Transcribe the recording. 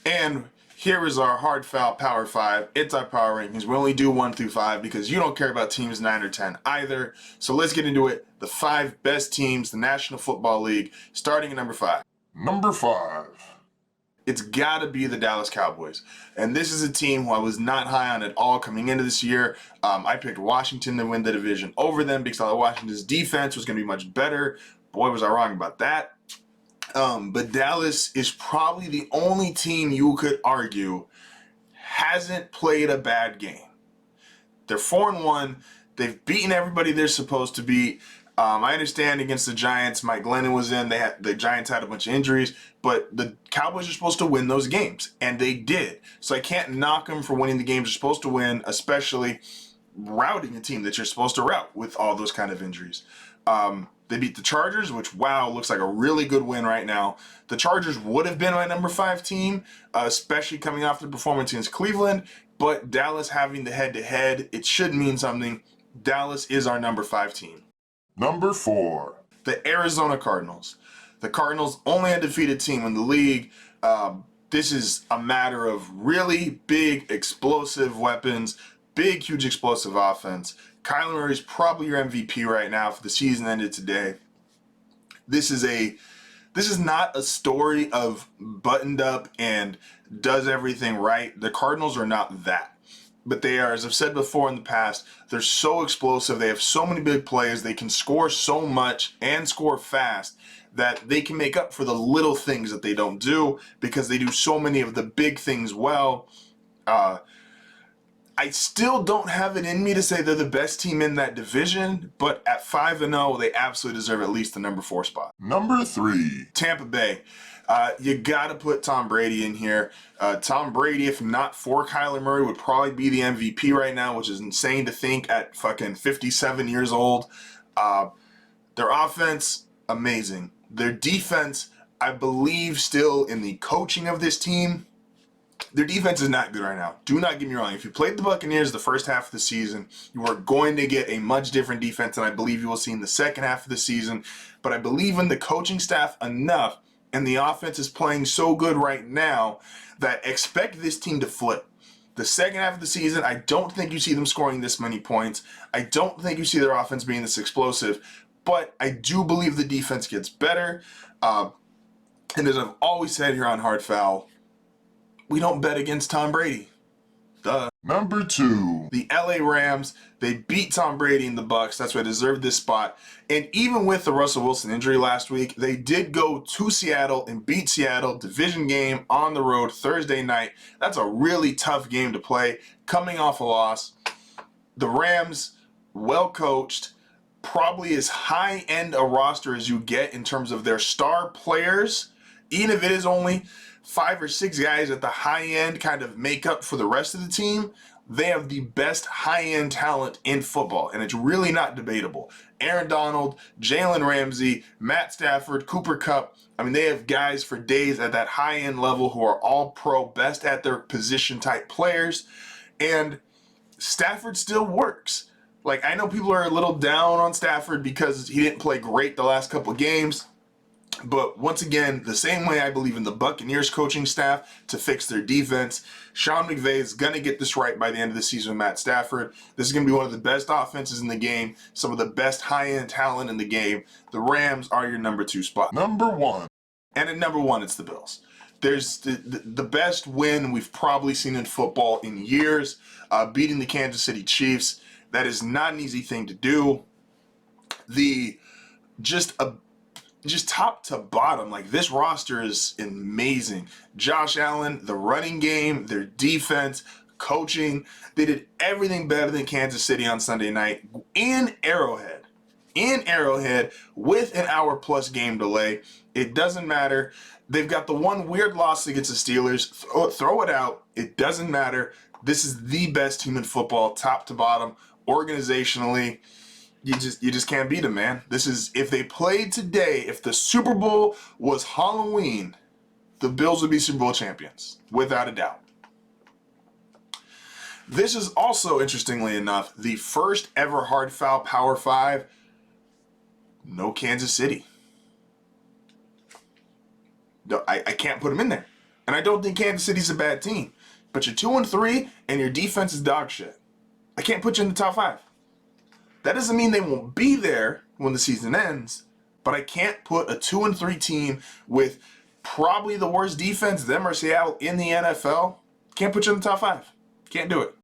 And here is our hard foul Power 5. It's our power rankings. We only do 1 through 5 because you don't care about teams 9 or 10 either. So let's get into it. The 5 best teams, the National Football League, starting at number 5. Number 5. It's got to be the Dallas Cowboys. And this is a team who I was not high on at all coming into this year. I picked Washington to win the division over them because I thought Washington's defense was going to be much better. Boy, was I wrong about that. But Dallas is probably the only team you could argue hasn't played a bad game. They're 4-1. They've beaten everybody they're supposed to beat. I understand against the Giants, Mike Glennon was in. The Giants had a bunch of injuries, but the Cowboys are supposed to win those games, and they did. So I can't knock them for winning the games they're supposed to win, especially routing a team that you're supposed to rout with all those kind of injuries. They beat the Chargers, which, wow, looks like a really good win right now. The Chargers would have been my number 5 team, especially coming off the performance against Cleveland, but Dallas having the head-to-head, it should mean something. Dallas is our number 5 team. Number 4. The Arizona Cardinals. The Cardinals, only undefeated team in the league. This is a matter of really big, explosive weapons, big, huge, explosive offense. Kyler Murray is probably your MVP right now for the season ended today. This is not a story of buttoned up and does everything right. The Cardinals are not that. But they are, as I've said before in the past, they're so explosive. They have so many big plays. They can score so much and score fast that they can make up for the little things that they don't do because they do so many of the big things well. I still don't have it in me to say they're the best team in that division, but at 5-0, they absolutely deserve at least the number 4 spot. Number 3. Tampa Bay. You got to put Tom Brady in here. Tom Brady, if not for Kyler Murray, would probably be the MVP right now, which is insane to think at fucking 57 years old. Their offense, amazing. Their defense, I believe still in the coaching of this team, their defense is not good right now. Do not get me wrong. If you played the Buccaneers the first half of the season, you are going to get a much different defense than I believe you will see in the second half of the season. But I believe in the coaching staff enough, and the offense is playing so good right now that expect this team to flip. The second half of the season, I don't think you see them scoring this many points. I don't think you see their offense being this explosive. But I do believe the defense gets better. And as I've always said here on HardFoul, we don't bet against Tom Brady. Duh. Number 2. The LA Rams, they beat Tom Brady in the Bucs. That's why they deserved this spot. And even with the Russell Wilson injury last week, they did go to Seattle and beat Seattle. Division game on the road Thursday night. That's a really tough game to play. Coming off a loss. The Rams, well coached, probably as high-end a roster as you get in terms of their star players. Even if it is only 5 or 6 guys at the high end kind of make up for the rest of the team, they have the best high-end talent in football, and it's really not debatable. Aaron Donald, Jalen Ramsey, Matt Stafford, Cooper Kupp. I mean, they have guys for days at that high-end level who are all pro, best at their position type players, and Stafford still works. Like, I know people are a little down on Stafford because he didn't play great the last couple of games. But once again, the same way I believe in the Buccaneers coaching staff to fix their defense, Sean McVay is going to get this right by the end of the season with Matt Stafford. This is going to be one of the best offenses in the game, some of the best high-end talent in the game. The Rams are your number 2 spot. Number 1. And at number 1, it's the Bills. There's the best win we've probably seen in football in years, beating the Kansas City Chiefs. That is not an easy thing to do. Just top to bottom, like this roster is amazing. Josh Allen, the running game, their defense, coaching, they did everything better than Kansas City on Sunday night in Arrowhead. With an hour-plus game delay. It doesn't matter. They've got the one weird loss against the Steelers. Throw it out. It doesn't matter. This is the best team in football, top to bottom, organizationally. You just can't beat them, man. This is, if they played today, if the Super Bowl was Halloween, the Bills would be Super Bowl champions, without a doubt. This is also, interestingly enough, the first ever hard foul Power 5. No Kansas City. No, I can't put them in there. And I don't think Kansas City's a bad team. But you're 2-3 and your defense is dog shit. I can't put you in the top 5. That doesn't mean they won't be there when the season ends, but I can't put a 2-3 team with probably the worst defense, them or Seattle, in the NFL. Can't put you in the top 5. Can't do it.